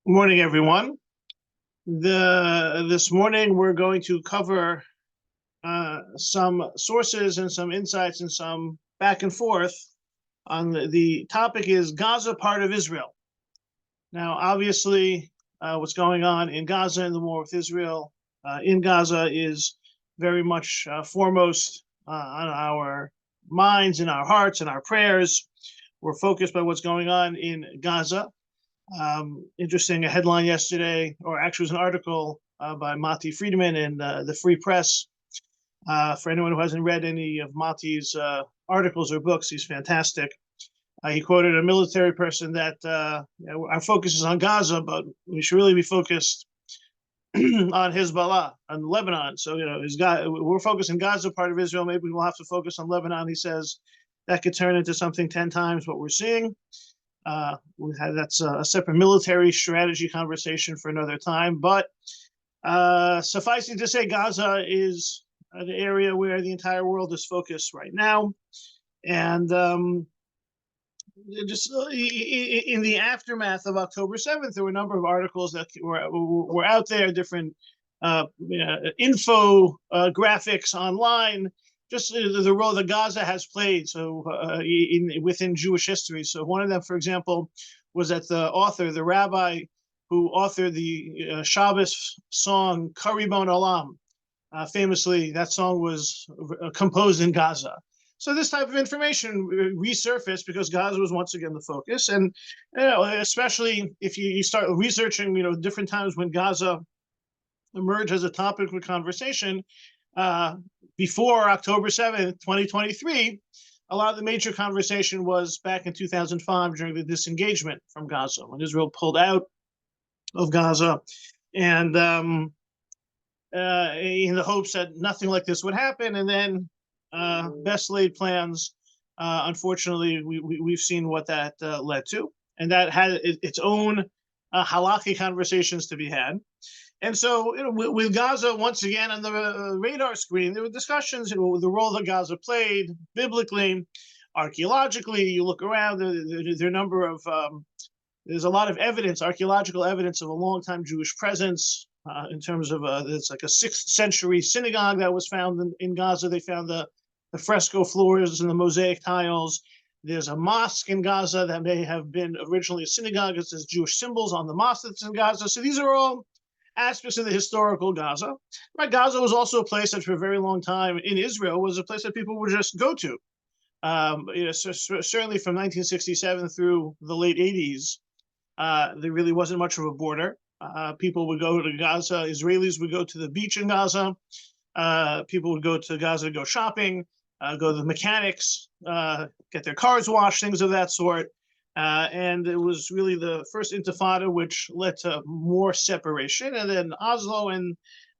Good morning, everyone. This morning we're going to cover some sources and some insights and some back and forth on the topic is Gaza part of Israel. Now, obviously, what's going on in Gaza and the war with Israel in Gaza is very much foremost on our minds and our hearts and our prayers. We're focused by what's going on in Gaza. Interesting, a headline yesterday, or actually it was an article by Mati Friedman in the Free Press. For anyone who hasn't read any of Mati's articles or books, he's fantastic. He quoted a military person that our focus is on Gaza, but we should really be focused on Hezbollah, on Lebanon. So, we're focused on Gaza, part of Israel. Maybe we'll have to focus on Lebanon. He says that could turn into something 10 times what we're seeing. That's a separate military strategy conversation for another time. But suffice it to say, Gaza is the area where the entire world is focused right now. And just in the aftermath of October 7th, there were a number of articles that were out there, different info graphics online, just the role that Gaza has played within Jewish history. So one of them, for example, was that the rabbi who authored the Shabbos song Karibon Olam. Famously, that song was composed in Gaza. So this type of information resurfaced because Gaza was once again the focus. And especially if you start researching, different times when Gaza emerged as a topic of conversation, before October 7th, 2023, a lot of the major conversation was back in 2005 during the disengagement from Gaza, when Israel pulled out of Gaza, and in the hopes that nothing like this would happen. And then best laid plans, unfortunately, we've seen what that led to. And that had its own halakhic conversations to be had. And so, with Gaza once again on the radar screen, there were discussions, the role that Gaza played biblically, archaeologically. You look around, there are a number of, there's a lot of evidence, archaeological evidence of a long-time Jewish presence in terms of, it's like a 6th century synagogue that was found in Gaza. They found the fresco floors and the mosaic tiles. There's a mosque in Gaza that may have been originally a synagogue. It says Jewish symbols on the mosque that's in Gaza. So these are all aspects of the historical Gaza. Right, Gaza was also a place that for a very long time in Israel was a place that people would just go to. Certainly from 1967 through the late 80s, there really wasn't much of a border. People would go to Gaza. Israelis would go to the beach in Gaza. People would go to Gaza to go shopping, go to the mechanics, get their cars washed, things of that sort. And it was really the first intifada, which led to more separation, and then Oslo, and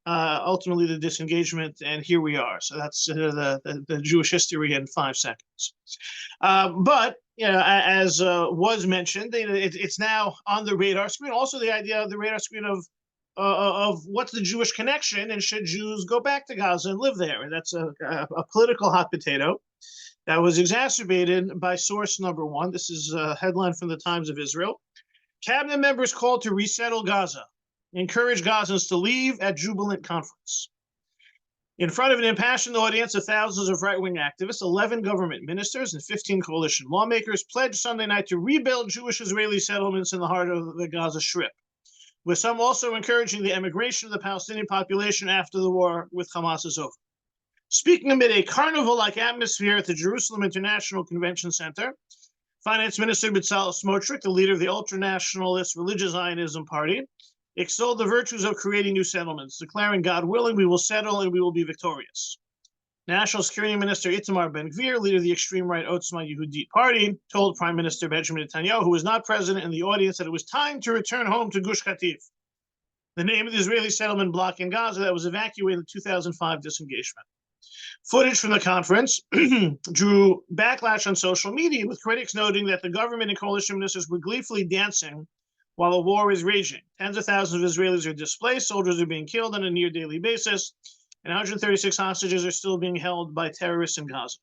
ultimately the disengagement. And here we are. So that's the Jewish history in 5 seconds. But as was mentioned, it's now on the radar screen. Also, the idea of the radar screen of what's the Jewish connection, and should Jews go back to Gaza and live there? And that's a political hot potato that was exacerbated by source number one. This is a headline from the Times of Israel. Cabinet members called to resettle Gaza, encourage Gazans to leave at jubilant conference. In front of an impassioned audience of thousands of right-wing activists, 11 government ministers and 15 coalition lawmakers pledged Sunday night to rebuild Jewish-Israeli settlements in the heart of the Gaza Strip, with some also encouraging the emigration of the Palestinian population after the war with Hamas is over. Speaking amid a carnival-like atmosphere at the Jerusalem International Convention Center, Finance Minister Bezalel Smotrich, the leader of the ultra-nationalist religious Zionism party, extolled the virtues of creating new settlements, declaring, God willing, we will settle and we will be victorious. National Security Minister Itamar Ben-Gvir, leader of the extreme right Otzma Yehudit party, told Prime Minister Benjamin Netanyahu, who was not present in the audience, that it was time to return home to Gush Katif, the name of the Israeli settlement block in Gaza that was evacuated in the 2005 disengagement. Footage from the conference drew backlash on social media, with critics noting that the government and coalition ministers were gleefully dancing while the war is raging. Tens of thousands of Israelis are displaced, soldiers are being killed on a near daily basis, and 136 hostages are still being held by terrorists in Gaza.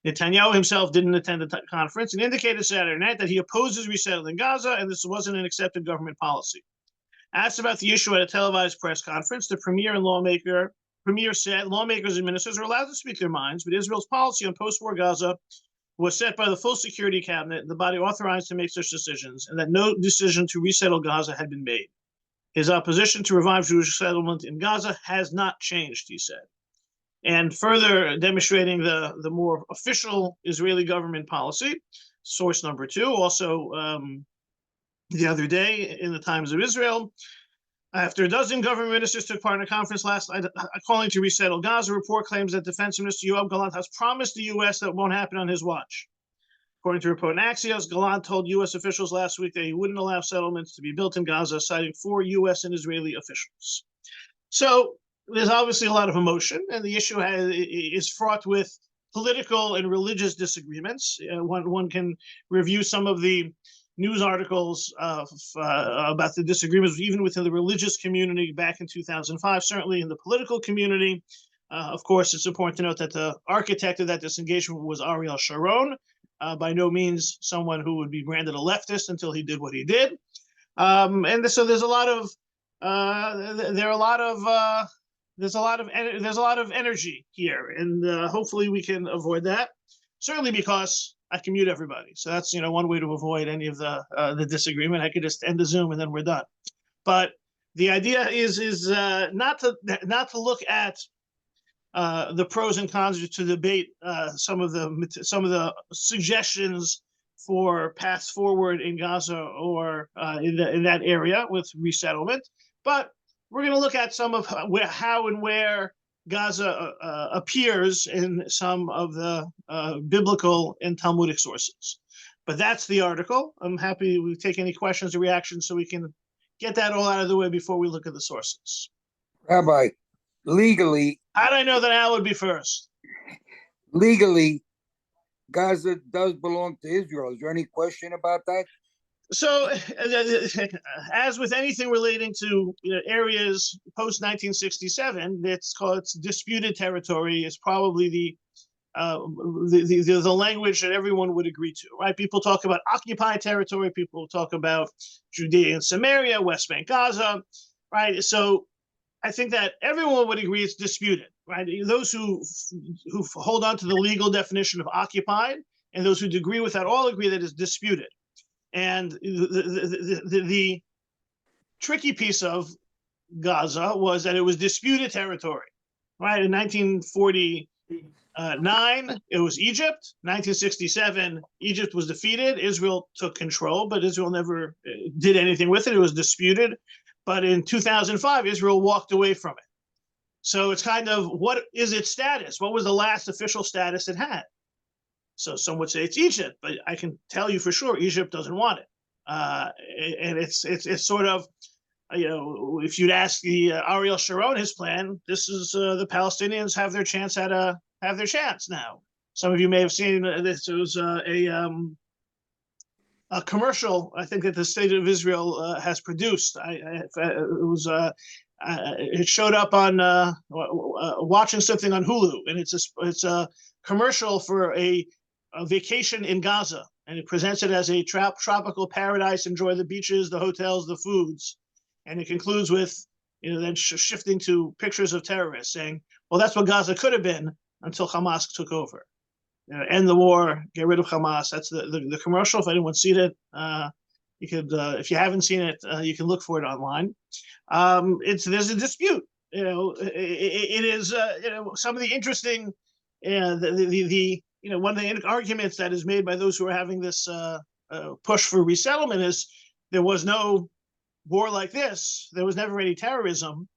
Netanyahu himself didn't attend the conference and indicated Saturday night that he opposes resettling Gaza and this wasn't an accepted government policy. Asked about the issue at a televised press conference, the premier said lawmakers and ministers are allowed to speak their minds, but Israel's policy on post-war Gaza was set by the full security cabinet, the body authorized to make such decisions, and that no decision to resettle Gaza had been made. His opposition to revive Jewish settlement in Gaza has not changed, he said. And further demonstrating the more official Israeli government policy, source number 2, also the other day in the Times of Israel, after a dozen government ministers took part in a conference last night calling to resettle Gaza, report claims that Defense Minister Yoav Gallant has promised the U.S. that won't happen on his watch. According to a report in Axios, Gallant told U.S. officials last week that he wouldn't allow settlements to be built in Gaza, citing 4 U.S. and Israeli officials. So there's obviously a lot of emotion, and the issue is fraught with political and religious disagreements. One can review some of the news articles about the disagreements even within the religious community back in 2005, certainly in the political community. Of course, it's important to note that the architect of that disengagement was Ariel Sharon, by no means someone who would be branded a leftist until he did what he did. And so there's a lot of there's a lot of energy here, and hopefully we can avoid that. Certainly because I can mute everybody, so that's one way to avoid any of the disagreement. I could just end the Zoom and then we're done. But the idea is not to look at the pros and cons, to debate some of the suggestions for paths forward in Gaza or in that area with resettlement, but we're going to look at some of how and where Gaza appears in some of the biblical and Talmudic sources. But that's the article. I'm happy to take any questions or reactions so we can get that all out of the way before we look at the sources. Rabbi, legally... How did I know that Al would be first? Legally, Gaza does belong to Israel. Is there any question about that? So, as with anything relating to areas post 1967, it's disputed territory. Is probably the language that everyone would agree to, right? People talk about occupied territory. People talk about Judea and Samaria, West Bank, Gaza, right? So, I think that everyone would agree it's disputed, right? Those who hold on to the legal definition of occupied and those who agree with that all agree that it's disputed. And the tricky piece of Gaza was that it was disputed territory, right? In 1949, it was Egypt. 1967, Egypt was defeated. Israel took control, but Israel never did anything with it. It was disputed. But in 2005, Israel walked away from it. So it's kind of, what is its status? What was the last official status it had? So some would say it's Egypt, but I can tell you for sure Egypt doesn't want it. And it's sort of, if you'd ask the Ariel Sharon his plan, this is the Palestinians have their chance now. Some of you may have seen this. It was a commercial, I think, that the State of Israel has produced. It showed up on watching something on Hulu, and it's a commercial for a vacation in Gaza, and it presents it as a tropical paradise. Enjoy the beaches, the hotels, the foods, and it concludes with then shifting to pictures of terrorists, saying, "Well, that's what Gaza could have been until Hamas took over. End the war, get rid of Hamas." That's the commercial. If anyone's seen it, you could. If you haven't seen it, you can look for it online. There's a dispute. It is some of the interesting one of the arguments that is made by those who are having this push for resettlement is there was no war like this. There was never any terrorism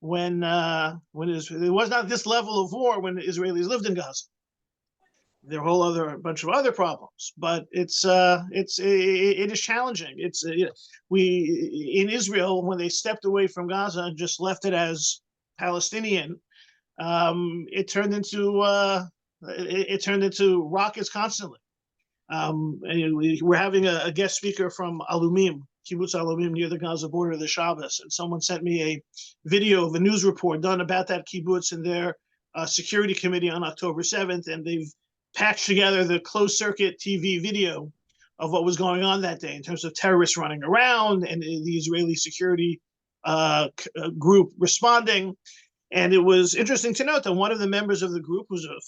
when there was not this level of war when the Israelis lived in Gaza. There are a whole bunch of other problems, but it is challenging. We in Israel, when they stepped away from Gaza and just left it as Palestinian, it turned into rockets constantly. We're having a guest speaker from Alumim, Kibbutz Alumim, near the Gaza border, the Shabbos, and someone sent me a video of a news report done about that kibbutz and their security committee on October 7th, and they've patched together the closed circuit TV video of what was going on that day in terms of terrorists running around and the Israeli security group responding. And it was interesting to note that one of the members of the group was a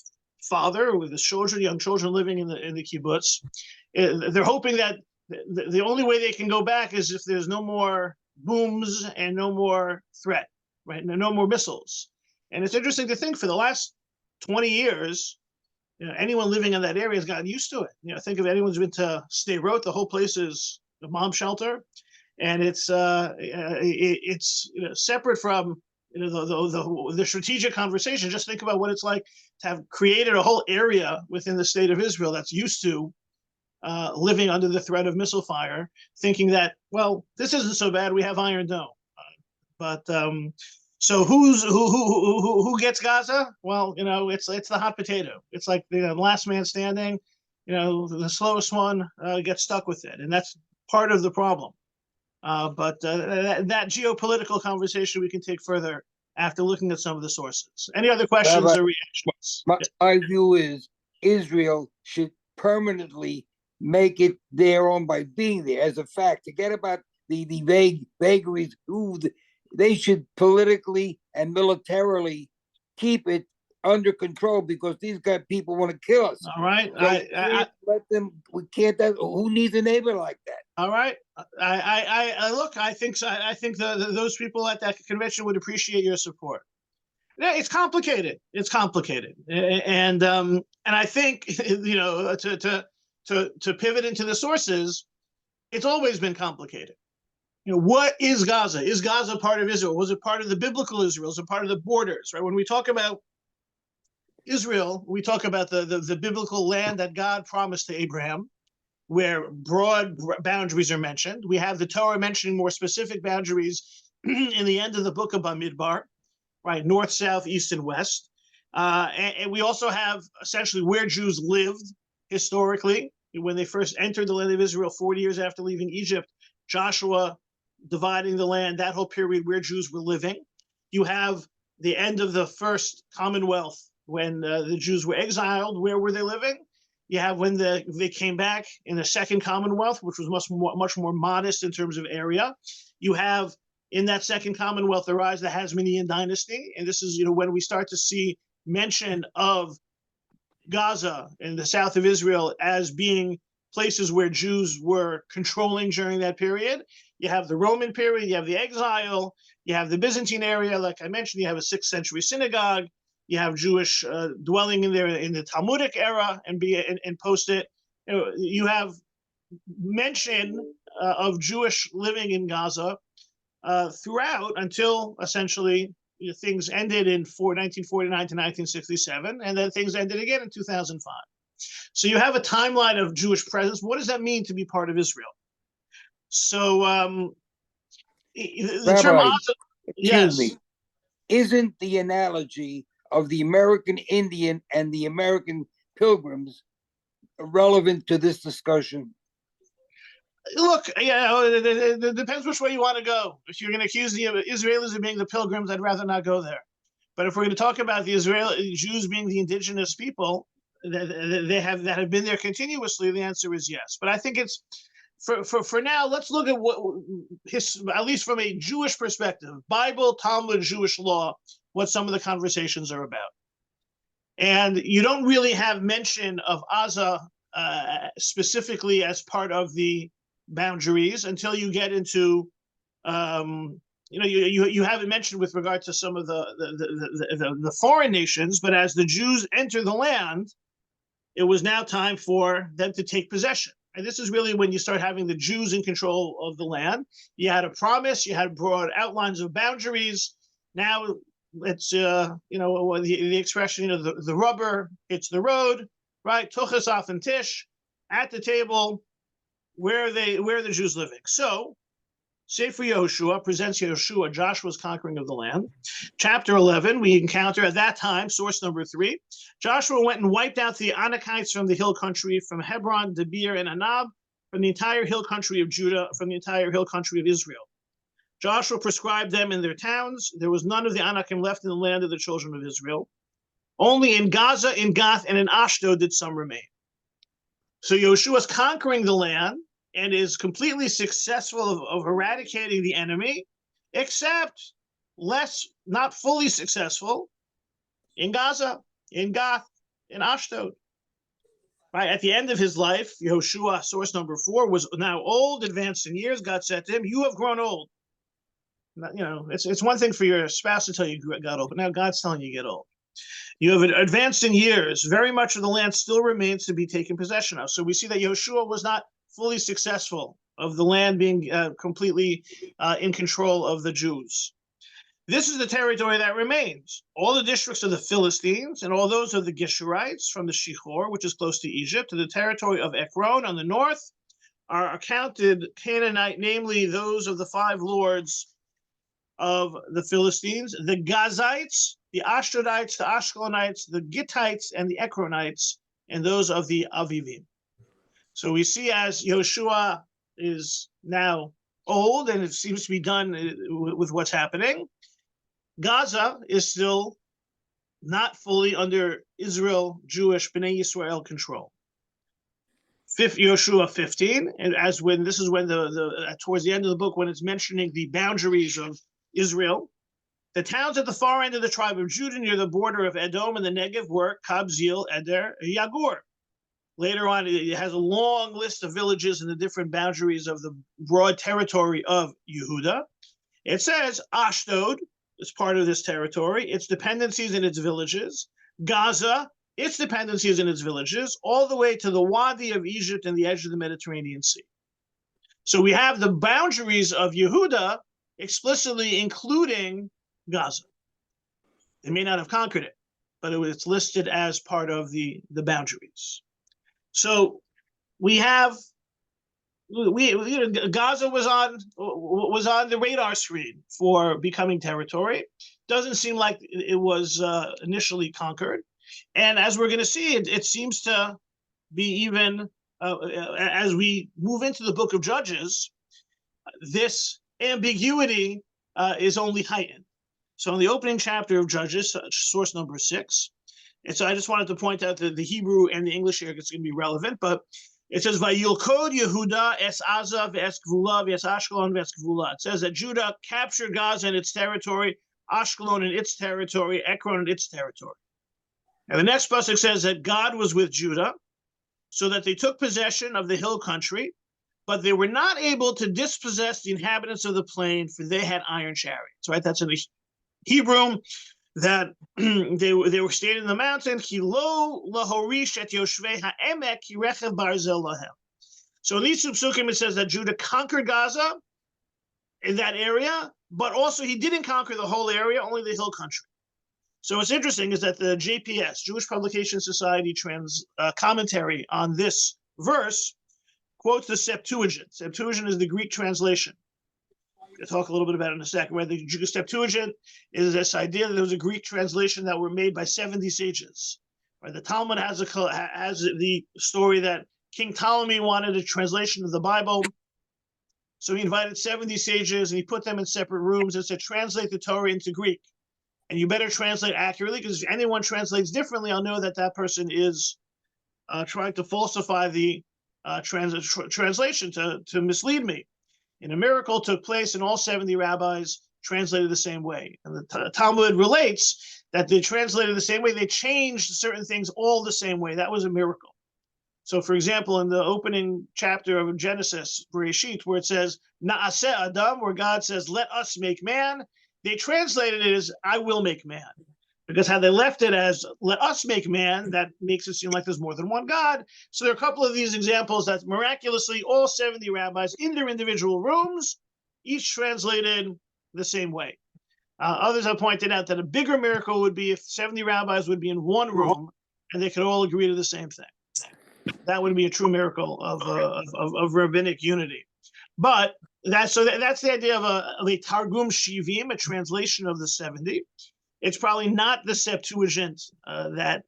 father with his children, young children living in the kibbutz. They're hoping that the only way they can go back is if there's no more booms and no more threat, right? No more missiles. And it's interesting to think for the last 20 years, anyone living in that area has gotten used to it. Think of anyone who's been to Sderot, the whole place is a bomb shelter, and it's separate from the strategic conversation. Just think about what it's like to have created a whole area within the state of Israel that's used to living under the threat of missile fire, thinking that, well, this isn't so bad. We have Iron Dome. But so who gets Gaza? Well, it's the hot potato. It's like the last man standing. The slowest one gets stuck with it, and that's part of the problem. But that geopolitical conversation we can take further after looking at some of the sources. Any other questions or reactions? My view is Israel should permanently make it their own by being there. As a fact, forget about the vagaries. They should politically and militarily keep it under control, because these guys people want to kill us. All right, let them. We can't. Who needs a neighbor like that? All right, I look. I think those people at that convention would appreciate your support. It's complicated. It's complicated, and I think to pivot into the sources, it's always been complicated. What is Gaza? Is Gaza part of Israel? Was it part of the biblical Israel? Was it part of the borders? Right? When we talk about Israel, we talk about the biblical land that God promised to Abraham, where broad boundaries are mentioned. We have the Torah mentioning more specific boundaries in the end of the book of Bamidbar, right? North, south, east, and west. And we also have essentially where Jews lived historically. When they first entered the land of Israel 40 years after leaving Egypt, Joshua dividing the land, that whole period where Jews were living. You have the end of the first Commonwealth when the Jews were exiled. Where were they living? You have when they came back in the second Commonwealth, which was much more modest in terms of area. You have in that second Commonwealth the rise of the Hasmonean dynasty, and this is when we start to see mention of Gaza and the south of Israel as being places where Jews were controlling during that period. You have the Roman period, you have the exile, you have the Byzantine area, like I mentioned, you have a 6th century synagogue, you have Jewish dwelling in there in the Talmudic era and post it. You have mention of Jewish living in Gaza throughout until essentially things ended in 1949 to 1967, and then things ended again in 2005. So you have a timeline of Jewish presence. What does that mean to be part of Israel? So the term Gaza, excuse me, isn't the analogy of the American Indian and the American Pilgrims relevant to this discussion? Look, it depends which way you want to go. If you're going to accuse the Israelis of being the Pilgrims, I'd rather not go there. But if we're going to talk about the Israeli Jews being the indigenous people that have been there continuously, the answer is yes. But I think it's for now. Let's look at at least from a Jewish perspective, Bible, Talmud, Jewish law, what some of the conversations are about. And you don't really have mention of Gaza specifically as part of the boundaries until you get into you have it mentioned with regard to some of the foreign nations, but as the Jews enter the land, it was now time for them to take possession. And this is really when you start having the Jews in control of the land. You had a promise, you had broad outlines of boundaries. Now it's the expression the rubber hits the road, right? Tuchas af and tish, at the table. Where are the Jews living? So Sefer Yehoshua presents Yehoshua, Joshua's conquering of the land. Chapter 11, we encounter at that time, source number 3, Joshua went and wiped out the Anakites from the hill country, from Hebron, Debir, and Anab, from the entire hill country of Judah, from the entire hill country of Israel. Joshua prescribed them in their towns. There was none of the Anakim left in the land of the children of Israel. Only in Gaza, in Gath, and in Ashdod did some remain. So Yeshua is conquering the land and is completely successful of eradicating the enemy, except not fully successful in Gaza, in Gath, in Ashdod. Right at the end of his life, Yehoshua, source number 4, was now old, advanced in years. God said to him, "You have grown old." It's one thing for your spouse to tell you got old, but now God's telling you get old. You have advanced in years. Very much of the land still remains to be taken possession of. So we see that Yehoshua was not fully successful of the land being completely in control of the Jews. This is the territory that remains. All the districts of the Philistines and all those of the Geshurites from the Shihor, which is close to Egypt, to the territory of Ekron on the north, are accounted Canaanite, namely those of the 5 lords of the Philistines, the Gazites, the Ashdodites, the Ashkelonites, the Gittites, and the Ekronites, and those of the Avivim. So we see as Yehoshua is now old, and it seems to be done with what's happening, Gaza is still not fully under Israel, Jewish, Bnei Yisrael control. Yehoshua 15, and this is when towards the end of the book, when it's mentioning the boundaries of Israel, the towns at the far end of the tribe of Judah near the border of Edom and the Negev were Kabzeel, Eder, Yagur. Later on, it has a long list of villages and the different boundaries of the broad territory of Yehuda. It says Ashdod is part of this territory, its dependencies and its villages. Gaza, its dependencies and its villages, all the way to the Wadi of Egypt and the edge of the Mediterranean Sea. So we have the boundaries of Yehuda explicitly including Gaza. They may not have conquered it, but it's listed as part of the boundaries. So Gaza was on the radar screen for becoming territory. Doesn't seem like it was initially conquered, and as we're going to see, it seems to be even as we move into the book of Judges, this ambiguity is only heightened. So in the opening chapter of Judges, source number 6, and so I just wanted to point out that the Hebrew and the English here is going to be relevant, but it says, Vayilkod Yehuda es Aza v'es Gvula v'es Ashkelon v'es Gvula. It says that Judah captured Gaza and its territory, Ashkelon and its territory, Ekron and its territory. And the next pasuk says that God was with Judah, so that they took possession of the hill country, but they were not able to dispossess the inhabitants of the plain, for they had iron chariots. Right? That's in the Hebrew, that they were staying in the mountain. So in these two psukim, it says that Judah conquered Gaza in that area, but also he didn't conquer the whole area, only the hill country. So what's interesting is that the JPS, Jewish Publication Society commentary on this verse, quotes the Septuagint. Septuagint is the Greek translation. I'll talk a little bit about it in a second. Where the Septuagint is this idea that there was a Greek translation that were made by 70 sages. Right? The Talmud has the story that King Ptolemy wanted a translation of the Bible, so he invited 70 sages and he put them in separate rooms and said, "Translate the Torah into Greek, and you better translate accurately, because if anyone translates differently, I'll know that that person is trying to falsify the translation to mislead me." And a miracle took place, and all 70 rabbis translated the same way. And the Talmud relates that they translated the same way. They changed certain things all the same way. That was a miracle. So, for example, in the opening chapter of Genesis, Bereshit, where it says, Na'aseh Adam, where God says, "Let us make man," they translated it as, "I will make man." Because had they left it as "let us make man," that makes it seem like there's more than one God. So there are a couple of these examples that miraculously all 70 rabbis in their individual rooms, each translated the same way. Others have pointed out that a bigger miracle would be if 70 rabbis would be in one room and they could all agree to the same thing. That would be a true miracle of rabbinic unity. But that's the idea of a Targum Shivim, a translation of the 70. It's probably not the Septuagint that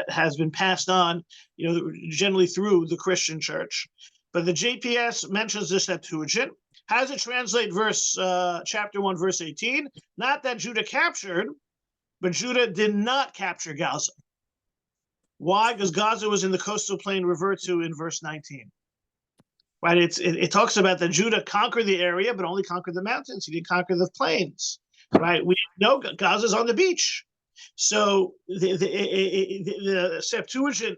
has been passed on, generally through the Christian church. But the JPS mentions the Septuagint. How does it translate chapter 1, verse 18? Not that Judah captured, but Judah did not capture Gaza. Why? Because Gaza was in the coastal plain referred to in verse 19. Right? It talks about that Judah conquered the area, but only conquered the mountains. He didn't conquer the plains. Right? We know Gaza's on the beach. So the Septuagint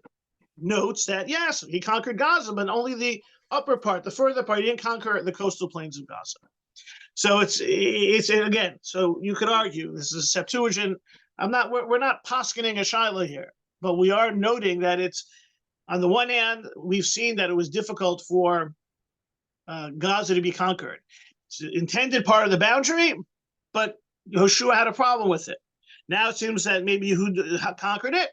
notes that, yes, he conquered Gaza, but only the upper part, the further part. He didn't conquer the coastal plains of Gaza. So it's again, so you could argue this is a Septuagint. We're not poskening a Shiloh here, but we are noting that it's, on the one hand, we've seen that it was difficult for Gaza to be conquered. It's an intended part of the boundary, but Yehoshua had a problem with it. Now it seems that maybe Yehuda conquered it.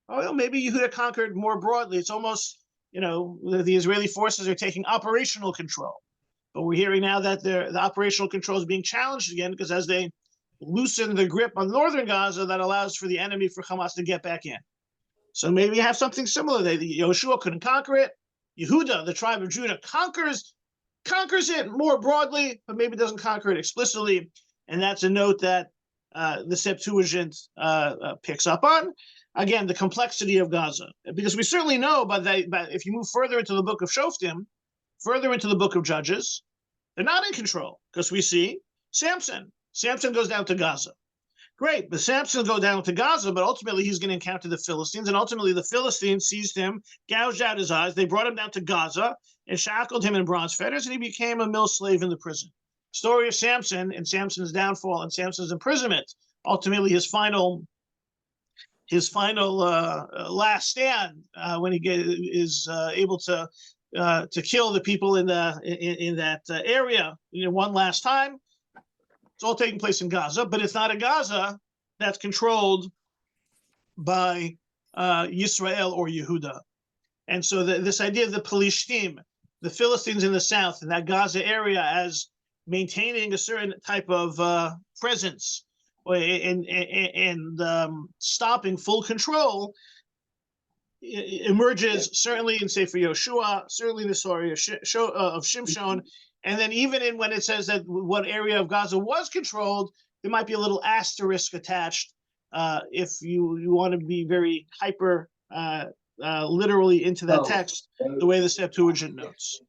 Oh, well, maybe Yehuda conquered more broadly. It's almost, the Israeli forces are taking operational control. But we're hearing now that the operational control is being challenged again, because as they loosen the grip on northern Gaza, that allows for the enemy, for Hamas, to get back in. So maybe you have something similar there. Yehoshua couldn't conquer it. Yehuda, the tribe of Judah, conquers it more broadly, but maybe doesn't conquer it explicitly. And that's a note that the Septuagint picks up on. Again, the complexity of Gaza. Because we certainly know, but if you move further into the book of Shoftim, further into the book of Judges, they're not in control, because we see Samson. Samson goes down to Gaza. Great, but Samson goes down to Gaza, but ultimately he's going to encounter the Philistines, and ultimately the Philistines seized him, gouged out his eyes. They brought him down to Gaza and shackled him in bronze fetters, and he became a mill slave in the prison. Story of Samson and Samson's downfall and Samson's imprisonment. Ultimately, his final last stand when he is able to kill the people in that area, one last time. It's all taking place in Gaza, but it's not a Gaza that's controlled by Yisrael or Yehuda. And so this idea of the Pelishtim, the Philistines in the south, and that Gaza area, as maintaining a certain type of presence and stopping full control, emerges certainly in Sefer Yoshua, certainly in the story of Shimshon, and then even in when it says that what area of Gaza was controlled, there might be a little asterisk attached if you want to be very hyper literally into that text, the way the Septuagint notes.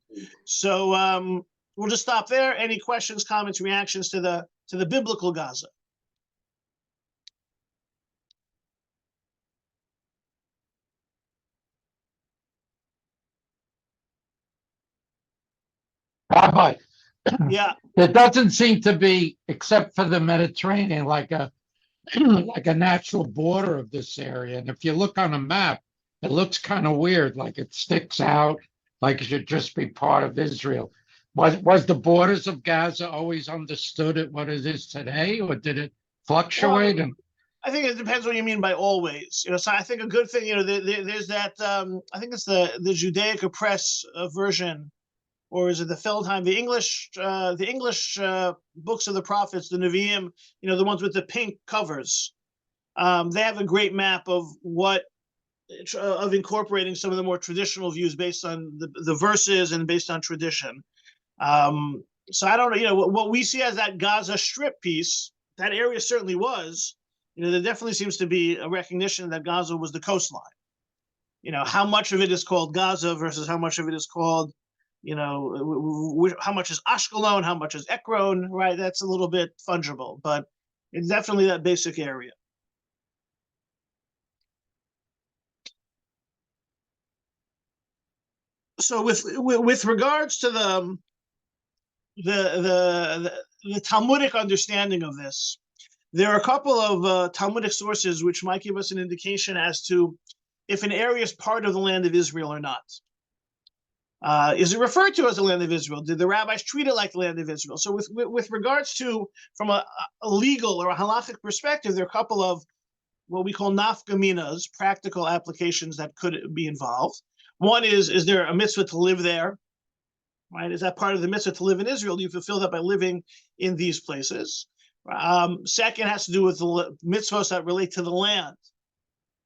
So we'll just stop there. Any questions, comments, reactions to the biblical Gaza? Rabbi, Yeah. there doesn't seem to be, except for the Mediterranean, like a natural border of this area. And if you look on a map, it looks kind of weird, like it sticks out, like it should just be part of Israel. Was the borders of Gaza always understood at what it is today, or did it fluctuate? Well, I think it depends what you mean by always. So I think a good thing, there's that. I think it's the Judaica Press version, or is it the Feldheim? The English books of the prophets, the Nevi'im, the ones with the pink covers. They have a great map of incorporating some of the more traditional views based on the verses and based on tradition. So I don't know, what we see as that Gaza Strip piece, that area certainly was, there definitely seems to be a recognition that Gaza was the coastline. How much of it is called Gaza versus how much of it is called, how much is Ashkelon, how much is Ekron, right? That's a little bit fungible, but it's definitely that basic area. So with regards to the Talmudic understanding of this, there are a couple of Talmudic sources which might give us an indication as to if an area is part of the land of Israel or not. Is it referred to as the land of Israel? Did the rabbis treat it like the land of Israel? So with regards to, from a legal or a halachic perspective, there are a couple of what we call nafkaminas, practical applications that could be involved. One is there a mitzvah to live there? Right? Is that part of the mitzvah to live in Israel? Do you fulfill that by living in these places? Second has to do with the mitzvahs that relate to the land,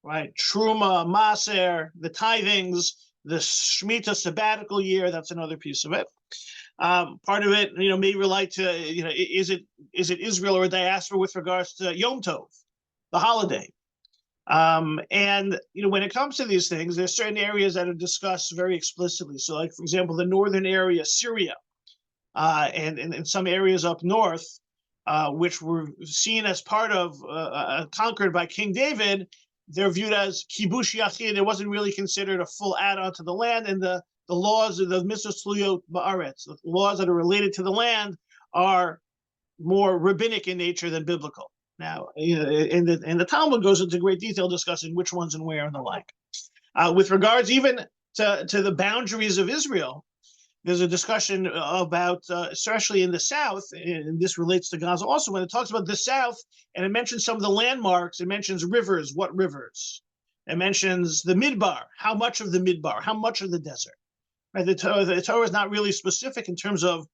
right? Truma, Maser, the tithings, the Shemitah sabbatical year. That's another piece of it. Part of it, may relate to, is it Israel or a diaspora with regards to Yom Tov, the holiday. And when it comes to these things, there's certain areas that are discussed very explicitly. So, like for example, the northern area, Syria, and some areas up north, which were seen as part of conquered by King David, they're viewed as kibush yachid. It wasn't really considered a full add-on to the land, and the laws of the mitzvos tluyot ba'aretz, the laws that are related to the land, are more rabbinic in nature than biblical. Now, and the Talmud goes into great detail discussing which ones and where and the like. With regards even to the boundaries of Israel, there's a discussion about, especially in the south, and this relates to Gaza also, when it talks about the south, and it mentions some of the landmarks, it mentions rivers, what rivers? It mentions the midbar, how much of the midbar, how much of the desert. Right? The Torah is not really specific in terms of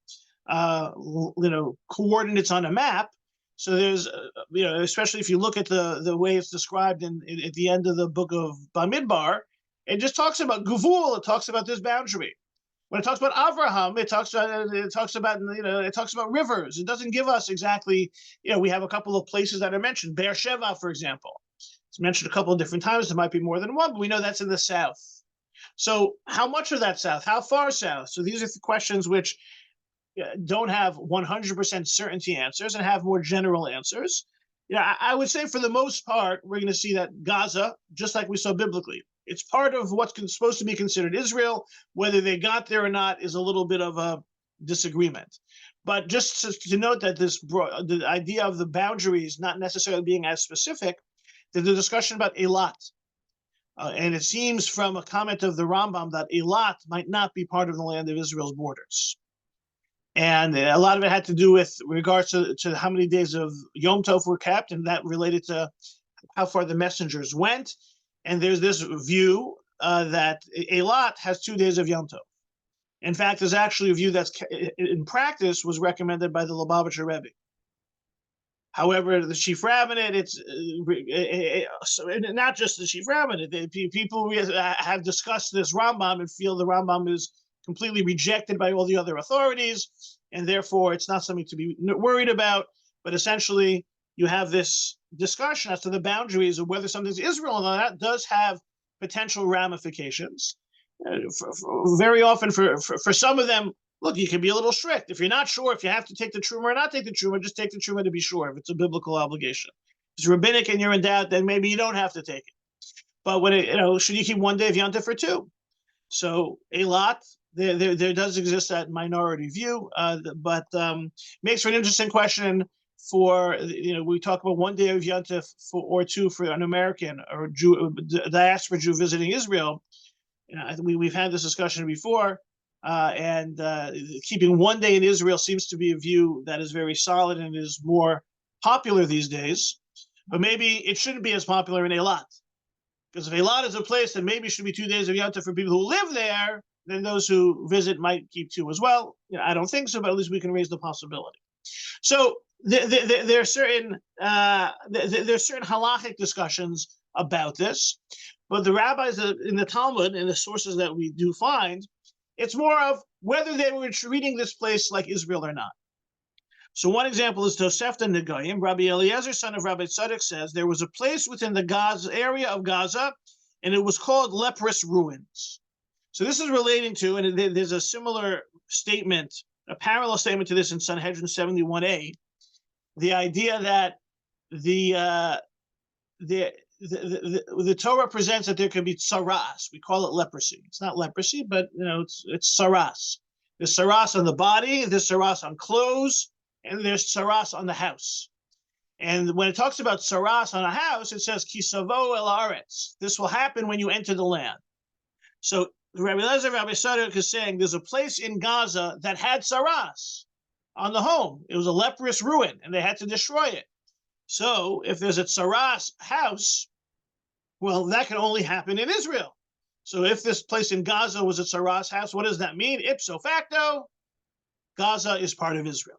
coordinates on a map. So there's, especially if you look at the way it's described at the end of the book of Bamidbar, it just talks about Guvul. It talks about this boundary. When it talks about Avraham, it talks about rivers. It doesn't give us exactly. We have a couple of places that are mentioned. Beersheba, for example, it's mentioned a couple of different times. There might be more than one, but we know that's in the south. So how much of that south? How far south? So these are the questions which don't have 100% certainty answers and have more general answers. I would say for the most part, we're going to see that Gaza, just like we saw biblically, it's part of what's supposed to be considered Israel. Whether they got there or not is a little bit of a disagreement. But just to note that the idea of the boundaries not necessarily being as specific, there's a discussion about Eilat. And it seems from a comment of the Rambam that Eilat might not be part of the land of Israel's borders. And a lot of it had to do with regards to how many days of Yom Tov were kept, and that related to how far the messengers went. And there's this view that Eilat has 2 days of Yom Tov. In fact, there's actually a view that's in practice was recommended by the Lubavitcher Rebbe. However, the chief rabbinate, it's not just the chief rabbinate. People have discussed this Rambam and feel the Rambam is completely rejected by all the other authorities, and therefore it's not something to be worried about. But essentially, you have this discussion as to the boundaries of whether something's Israel, and that does have potential ramifications. Very often, for some of them, look, you can be a little strict. If you're not sure if you have to take the truma or not take the truma, just take the truma to be sure if it's a biblical obligation. If it's rabbinic and you're in doubt, then maybe you don't have to take it. But when should you keep 1 day of Yom Tov for 2? So Eilat, there does exist that minority view, but makes for an interesting question. For we talk about 1 day of Yom Tov or 2 for an American or diaspora Jew visiting Israel. We've had this discussion before, and keeping 1 day in Israel seems to be a view that is very solid and is more popular these days. But maybe it shouldn't be as popular in Eilat, because if Eilat is a place that maybe should be 2 days of Yom Tov for people who live there, then those who visit might keep 2 as well. I don't think so, but at least we can raise the possibility. So there are certain halachic discussions about this, but the rabbis in the Talmud and the sources that we do find, it's more of whether they were treating this place like Israel or not. So one example is Tosefta Negoyim. Rabbi Eliezer, son of Rabbi Tzadok, says there was a place within the Gaza area of Gaza, and it was called leprous ruins. So this is relating to, and there's a similar statement, a parallel statement to this in Sanhedrin 71a, the idea that the Torah presents that there can be tsaras. We call it leprosy. It's not leprosy, but it's tsaras. There's tsaras on the body, there's tsaras on clothes, and there's tsaras on the house. And when it talks about tsaras on a house, it says kisavo el aretz. This will happen when you enter the land. So Rabbi Eliezer, Rabbi Tzadok is saying there's a place in Gaza that had tsaras on the home. It was a leprous ruin, and they had to destroy it. So if there's a tsaras house, well, that can only happen in Israel. So if this place in Gaza was a tsaras house, what does that mean? Ipso facto, Gaza is part of Israel.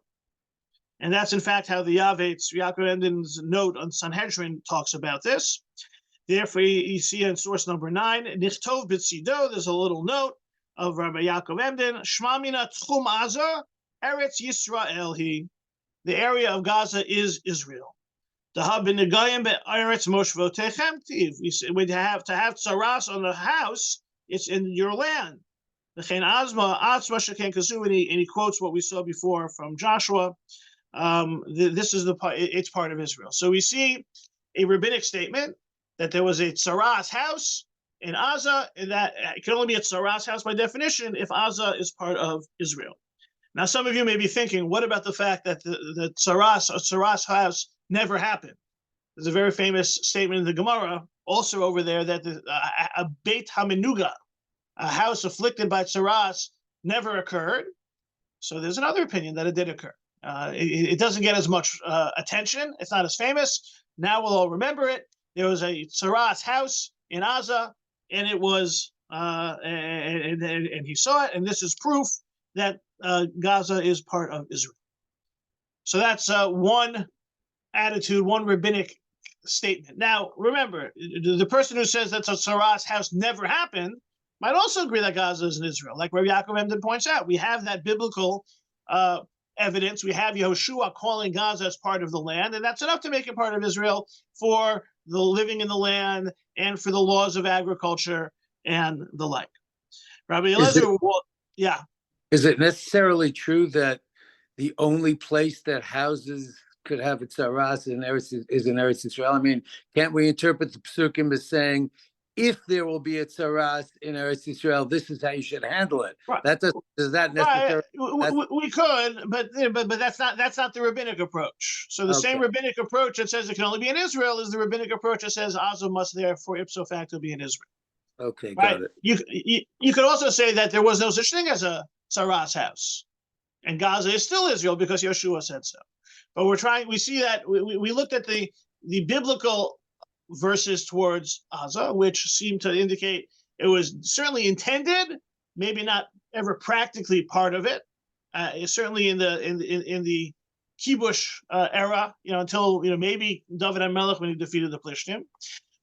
And that's, in fact, how the Yavetz, Yaakov Emden's note on Sanhedrin talks about this. Therefore, you see in source number 9, Nichtov B'tzido, there's a little note of Rabbi Yaakov Emden, Shma mina Tchum Aza, Eretz Yisrael hi. The area of Gaza is Israel. The hub in the Goyim be'aretz moshvotechem tiv. We have to have tsaras on the house. It's in your land. The chen azma atzma sheken kazu, and he quotes what we saw before from Joshua. This is the part. It's part of Israel. So we see a rabbinic statement that there was a tsaras house in Gaza, and that it can only be a tsaras house by definition if Gaza is part of Israel. Now, some of you may be thinking, what about the fact that the tsaras house never happened? There's a very famous statement in the Gemara, also over there, that a Beit Hamenuga, a house afflicted by tsaras, never occurred. So there's another opinion that it did occur. It doesn't get as much attention. It's not as famous. Now we'll all remember it. There was a tsaras house in Gaza, and it was, and he saw it, and this is proof that Gaza is part of Israel. So that's one attitude, one rabbinic statement. Now, remember, the person who says that a tsaras house never happened might also agree that Gaza is in Israel. Like Rabbi Yaakov Emden points out, we have that biblical evidence. We have Yehoshua calling Gaza as part of the land, and that's enough to make it part of Israel for the living in the land and for the laws of agriculture and the like. Rabbi Eliezer, yeah. Is it necessarily true that the only place that houses could have a tsaras is in Eretz Yisrael? I mean, can't we interpret the psukim as saying, if there will be a tsaras in Eretz Yisrael, this is how you should handle it? Right. Does that necessarily? We could, but that's not the rabbinic approach. So the same rabbinic approach that says it can only be in Israel is the rabbinic approach that says Gaza must therefore ipso facto be in Israel. Okay, right? got it. You could also say that there was no such thing as a tsaras house, and Gaza is still Israel because Yeshua said so. But we see that we looked at the biblical verses towards Gaza, which seem to indicate it was certainly intended, maybe not ever practically part of it. Certainly in the Kibush era, until maybe David HaMelech when he defeated the Plishtim.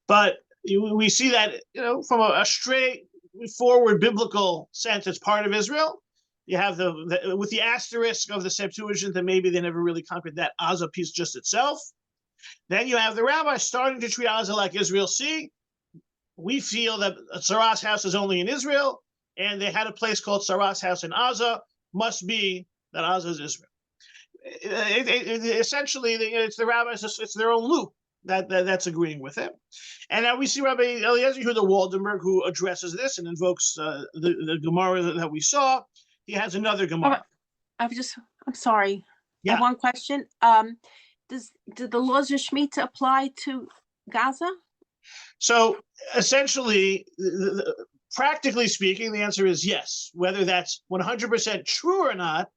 But we see that from a straightforward biblical sense, it's part of Israel. You have with the asterisk of the Septuagint that maybe they never really conquered that Gaza piece just itself. Then you have the rabbis starting to treat Gaza like Israel. See, we feel that a tsaras house is only in Israel, and they had a place called tsaras house in Gaza. Must be that Gaza is Israel. Essentially, it's the rabbis. It's their own loop that's agreeing with it. And now we see Rabbi Eliezer Yehuda Waldenberg, who addresses this and invokes the Gemara that we saw. He has another Gemara. I'm sorry. Yeah. I have one question. Do the laws of Shemitah apply to Gaza? So essentially, practically speaking, the answer is yes. Whether that's 100% true or not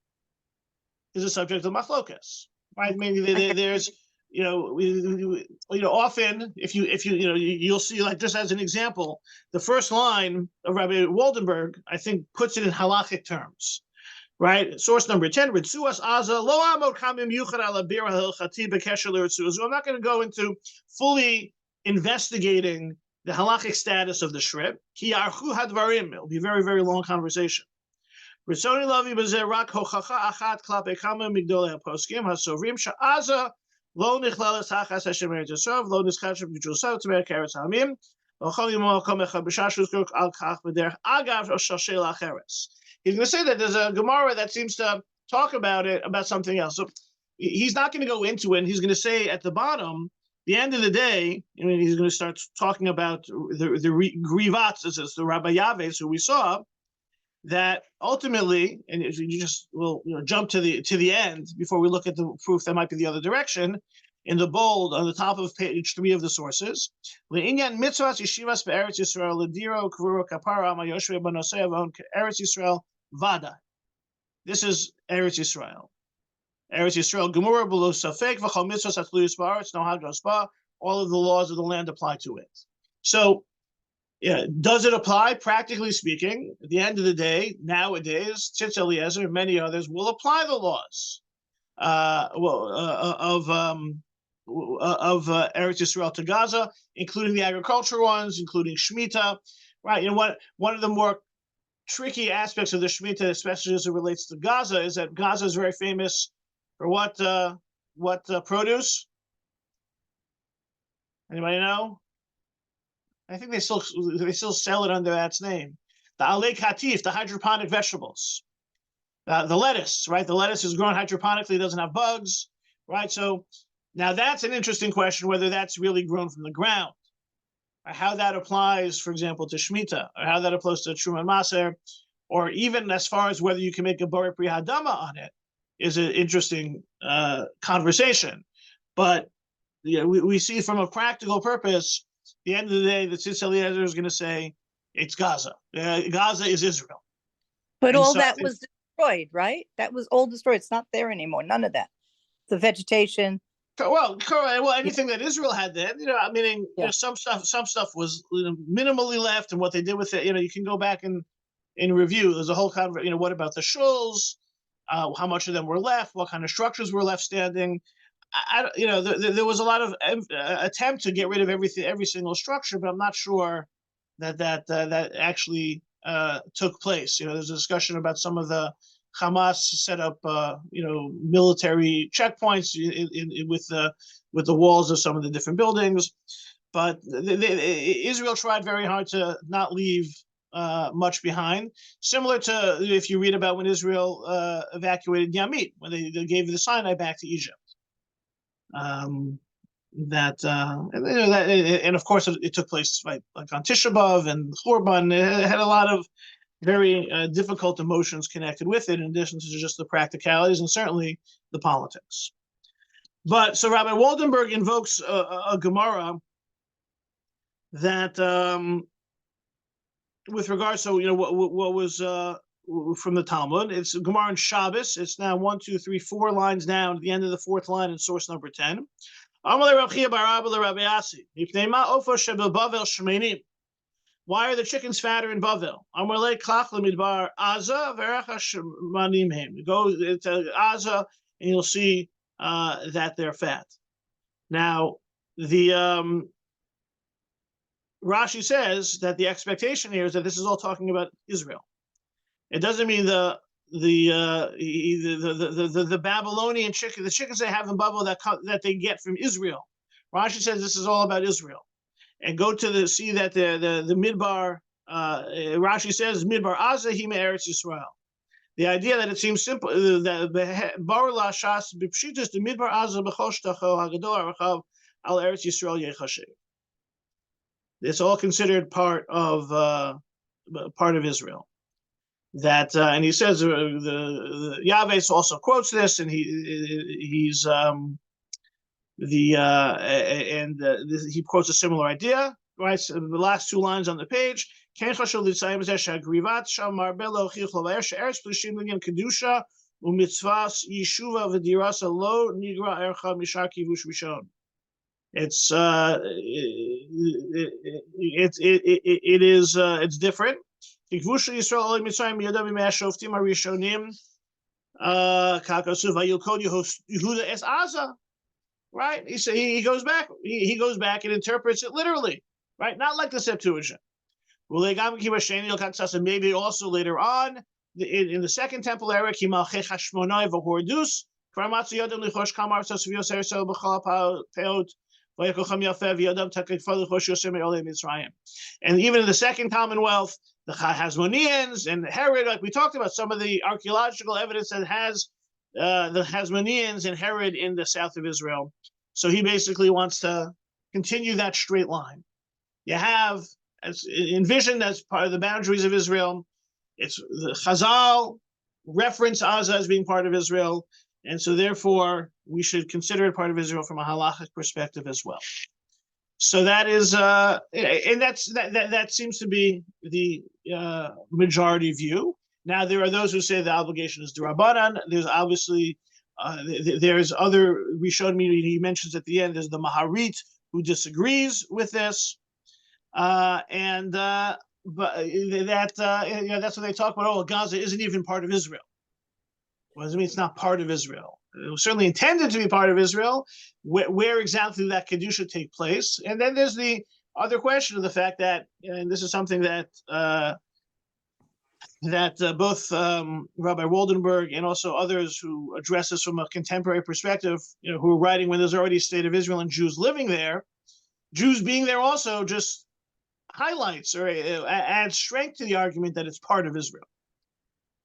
is a subject of machlokas. Right? I mean, there's often if you'll see, like, just as an example, the first line of Rabbi Waldenberg, I think, puts it in halachic terms. Right? Source number 10, Ritzuas Aza, Lo Amod Kamim Yuchad Ala Bir HaHilchati B'Kesher LeRitzuas. I'm not going to go into fully investigating the halachic status of the shrib. Ki Archu Hadvarim. It'll be a very, very long conversation. Ritzoni Lavi B'Zeh Rak Hochacha Achat Klape Kama Migdolei HaPoskim HaSovrim Sha'aza Lo Nichlalas Hachas Hashem Eretz Yisrael Lo Nischachim B'Jusah Tzmer Keretz Hamim Ochol Yimo Kom Echad B'Shashus Kruk Al Kach B'Derech Agav Shashel Acheres. He's going to say that there's a Gemara that seems to talk about something else. So he's not going to go into it. And he's going to say at the bottom, the end of the day, he's going to start talking about the Grivats, the Rabbi Yaves, who we saw, that ultimately, and you just will jump to the end before we look at the proof that might be the other direction. In the bold on the top of page 3 of the sources, Le'inyan mitzvahs yeshivas be'eretz Yisrael lediro kvuro kapara ma Yoshua ben Osei avon Eretz Yisrael vada. This is Eretz Yisrael. Eretz Yisrael gemura below safek v'chol mitzvahs atluyus ba'aretz no hagos ba. All of the laws of the land apply to it. So, yeah, does it apply? Practically speaking, at the end of the day, nowadays, Tzitz Eliezer and many others will apply the laws of Eretz Yisrael to Gaza, including the agricultural ones, including Shemitah, right? One of the more tricky aspects of the Shemitah, especially as it relates to Gaza, is that Gaza is very famous for what produce? Anybody know? I think they still sell it under that name. The alei katif, the hydroponic vegetables. The lettuce, right? The lettuce is grown hydroponically, doesn't have bugs, right? So now that's an interesting question, whether that's really grown from the ground, or how that applies, for example, to Shemitah, or how that applies to Truma and Maser, or even as far as whether you can make a Borei Pri Hadama on it, is an interesting conversation. But yeah, we see from a practical purpose, at the end of the day, the Tzitz Eliezer is going to say, it's Gaza. Gaza is Israel. But And all so that was destroyed, right? That was all destroyed. It's not there anymore. None of that. The vegetation. Well, correct. Well, anything that Israel had then, meaning Yeah. some stuff was minimally left, and what they did with it, you can go back and review. There's a whole what about the shuls? How much of them were left? What kind of structures were left standing? There was a lot of attempt to get rid of every single structure, but I'm not sure that actually took place. There's a discussion about some of the Hamas set up, military checkpoints with the walls of some of the different buildings, but Israel tried very hard to not leave much behind. Similar to if you read about when Israel evacuated Yamit, when they gave the Sinai back to Egypt. And of course it took place like on Tisha B'Av and Churban. It had a lot of very difficult emotions connected with it, in addition to just the practicalities and certainly the politics. But so Rabbi Waldenberg invokes a Gemara that, with regards to what was from the Talmud. It's Gemara in Shabbos. It's now 1, 2, 3, 4 lines down at the end of the 4th line in source number 10. Why are the chickens fatter in Bavel? Go to Gaza and you'll see that they're fat. Now, the Rashi says that the expectation here is that this is all talking about Israel. It doesn't mean the Babylonian chicken, the chickens they have in Bavel that they get from Israel. Rashi says this is all about Israel. And go to see that the Midbar, Rashi says Midbar Azah Hima Eretz Yisrael. The idea that it seems simple, that Bar La Shas B'Pshitus the Midbar Azah B'Chosh Tacho Hagadol Arachav Al Eretz Yisrael Yechashev. It's all considered part of Israel. That and he says the Yahweh also quotes this, and he quotes a similar idea, right? So the last 2 lines on the page. It's different. Right? He goes back. He goes back and interprets it literally, right? Not like the Septuagint. Maybe also later on in the Second Temple era, and even in the Second Commonwealth, the Hasmoneans and Herod, like we talked about, some of the archaeological evidence that has the Hasmoneans and Herod in the south of Israel. So he basically wants to continue that straight line. You have, as envisioned as part of the boundaries of Israel, it's the Chazal reference Gaza as being part of Israel, and so therefore we should consider it part of Israel from a halachic perspective as well. So that is, and that seems to be the majority view. Now there are those who say the obligation is d'Rabbanan. There's obviously there's other Rishonim. He mentions at the end there's the Maharit who disagrees with this, but that's what they talk about. Oh, Gaza isn't even part of Israel. What does it mean? It's not part of Israel. It was certainly intended to be part of Israel. Where exactly that kedusha take place? And then there's the other question of the fact that, and this is something that both Rabbi Waldenberg and also others who address this from a contemporary perspective, who are writing when there's already a state of Israel and Jews living there, Jews being there also just highlights or adds strength to the argument that it's part of Israel.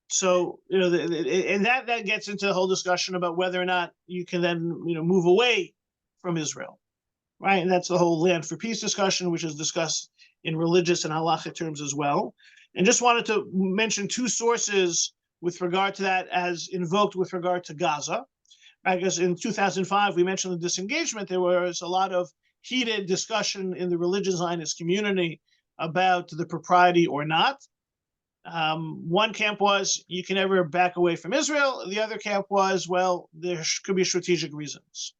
So, and that gets into the whole discussion about whether or not you can then, move away from Israel, right? And that's the whole land for peace discussion, which is discussed in religious and halachic terms as well. And just wanted to mention two sources with regard to that as invoked with regard to Gaza. I guess in 2005, we mentioned the disengagement. There was a lot of heated discussion in the religious Zionist community about the propriety or not. One camp was, you can never back away from Israel. The other camp was, well, there could be strategic reasons.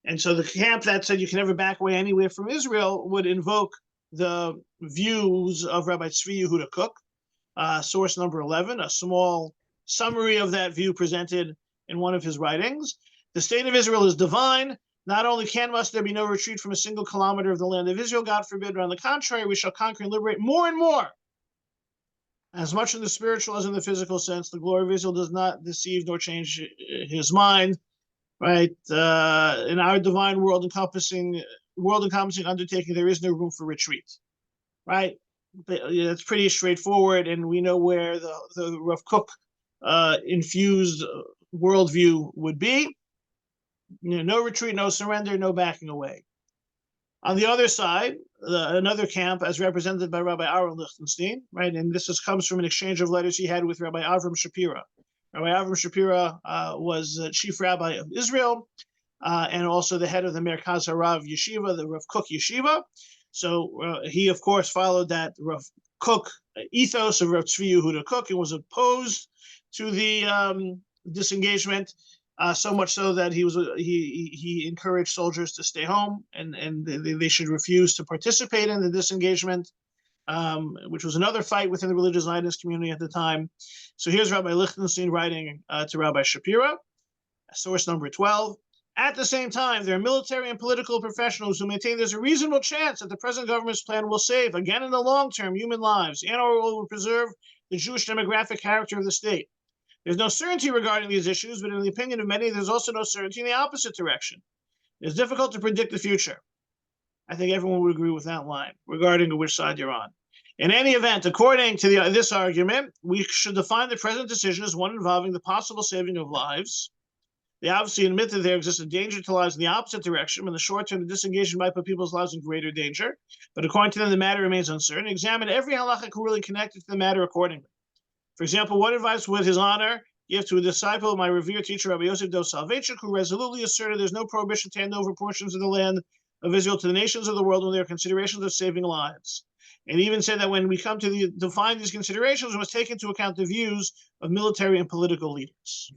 And so the camp that said you can never back away anywhere from Israel would invoke the views of Rabbi Tzvi Yehuda Kook, source number 11, a small summary of that view presented in one of his writings. The state of Israel is divine. Not only must there be no retreat from a single kilometer of the land of Israel, God forbid, but on the contrary, we shall conquer and liberate more and more. As much in the spiritual as in the physical sense, the glory of Israel does not deceive nor change his mind, right? In our divine world encompassing undertaking, there is no room for retreat, right? It's pretty straightforward, and we know where the Rav Kook infused worldview would be. No retreat, no surrender, no backing away. On the other side, another camp, as represented by Rabbi Aaron Lichtenstein, right? And this comes from an exchange of letters he had with Rabbi Avram Shapira. Rabbi Avram Shapira was chief rabbi of Israel and also the head of the Merkaz Harav Yeshiva, the Rav Kook Yeshiva. So he, of course, followed that Rav Kook ethos of Rav Tzvi Yehuda Kook and was opposed to the disengagement. So much so that he encouraged soldiers to stay home and they should refuse to participate in the disengagement, which was another fight within the religious Zionist community at the time. So here's Rabbi Lichtenstein writing to Rabbi Shapira, source number 12. At the same time, there are military and political professionals who maintain there's a reasonable chance that the present government's plan will save, again in the long term, human lives and or will preserve the Jewish demographic character of the state. There's no certainty regarding these issues, but in the opinion of many, there's also no certainty in the opposite direction. It's difficult to predict the future. I think everyone would agree with that line, regarding which side you're on. In any event, according to this argument, we should define the present decision as one involving the possible saving of lives. They obviously admit that there exists a danger to lives in the opposite direction. In the short term, the disengagement might put people's lives in greater danger. But according to them, the matter remains uncertain. Examine every halachic ruling connected to the matter accordingly. For example, what advice would His Honor give to a disciple of my revered teacher, Rabbi Yosef Dov Soloveitchik, who resolutely asserted there's no prohibition to hand over portions of the land of Israel to the nations of the world when there are considerations of saving lives? And even said that when we come to define these considerations, we must take into account the views of military and political leaders.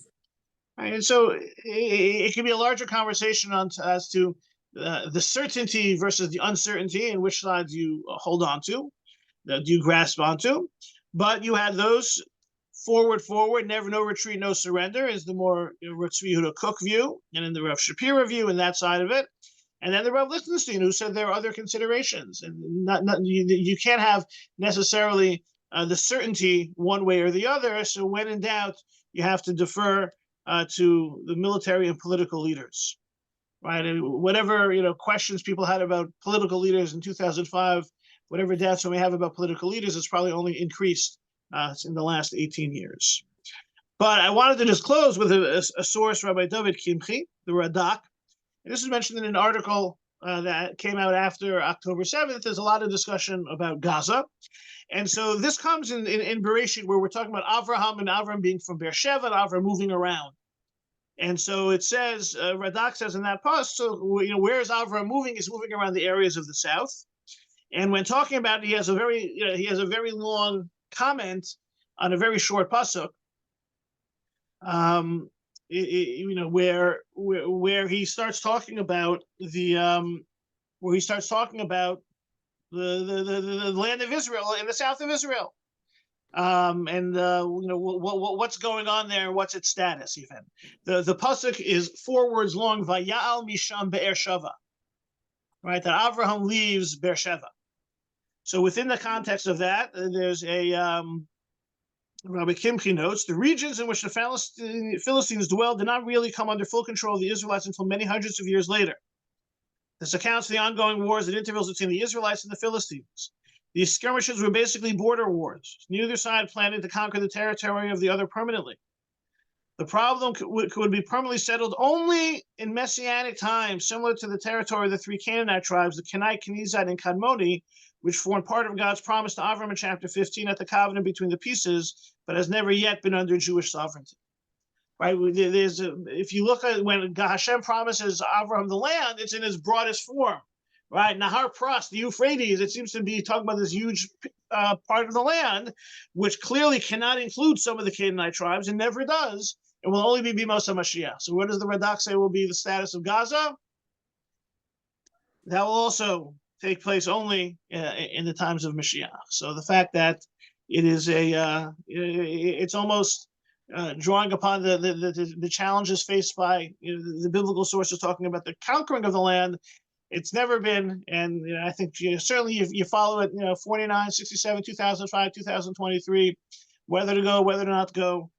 Right? And so it can be a larger conversation as to the certainty versus the uncertainty and which side you hold on to, do you grasp onto. But you had those forward, never, no retreat, no surrender is the more Rav Tzvi Yehuda Kook view, and in the Rav Shapira view, and that side of it. And then the Rav Lichtenstein, who said there are other considerations, and you can't have necessarily the certainty one way or the other. So when in doubt, you have to defer to the military and political leaders, right? And whatever questions people had about political leaders in 2005, whatever doubts we have about political leaders, it's probably only increased in the last 18 years. But I wanted to just close with a source, Rabbi David Kimchi, the Radak. And this is mentioned in an article that came out after October 7th. There's a lot of discussion about Gaza. And so this comes in Bereshit, where we're talking about Avraham and Avram being from Beersheba and Avram moving around. And so it says, Radak says in that post, so where is Avram moving? He's moving around the areas of the south. And when talking about it, he has a very long comment on a very short pasuk. Where he starts talking about the land of Israel in the south of Israel, what's going on there, what's its status even. The pasuk is 4 words long, Vayal Misham Be'ersheva, right? That Avraham leaves Beersheba. So within the context of that, there's a Rabbi Kimchi notes, the regions in which the Philistines dwelled did not really come under full control of the Israelites until many hundreds of years later. This accounts for the ongoing wars at intervals between the Israelites and the Philistines. These skirmishes were basically border wars, neither side planning to conquer the territory of the other permanently. The problem could be permanently settled only in messianic times, similar to the territory of the three Canaanite tribes, the Kenite, Kenizite, and Kadmoni, which formed part of God's promise to Avram in chapter 15 at the covenant between the pieces, but has never yet been under Jewish sovereignty. Right? If you look at when Hashem promises Avram the land, it's in its broadest form. Right? Nahar Pras, the Euphrates, it seems to be talking about this huge part of the land, which clearly cannot include some of the Canaanite tribes and never does. It will only be Bimos HaMashiach. So what does the Radak say will be the status of Gaza? That will also take place only in the times of Mashiach. So the fact that it is it's almost drawing upon the challenges faced by the biblical sources talking about the conquering of the land. It's never been, and I think certainly if you follow it, 49, 67, 2005, 2023, whether to go, whether to not go.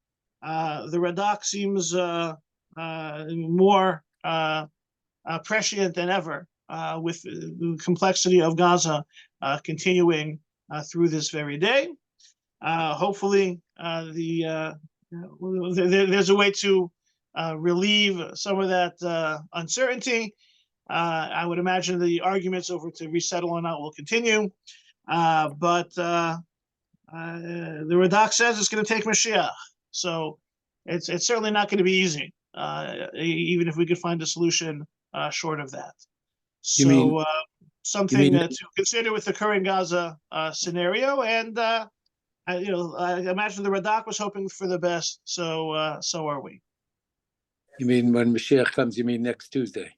The Radak seems more prescient than ever with the complexity of Gaza continuing through this very day. Hopefully, there's a way to relieve some of that uncertainty. I would imagine the arguments over to resettle or not will continue, but the Radak says it's going to take Mashiach. So it's certainly not going to be easy, even if we could find a solution short of that. So something to consider with the current Gaza scenario, and I imagine the Radak was hoping for the best. So are we. You mean when Mashiach comes? You mean next Tuesday?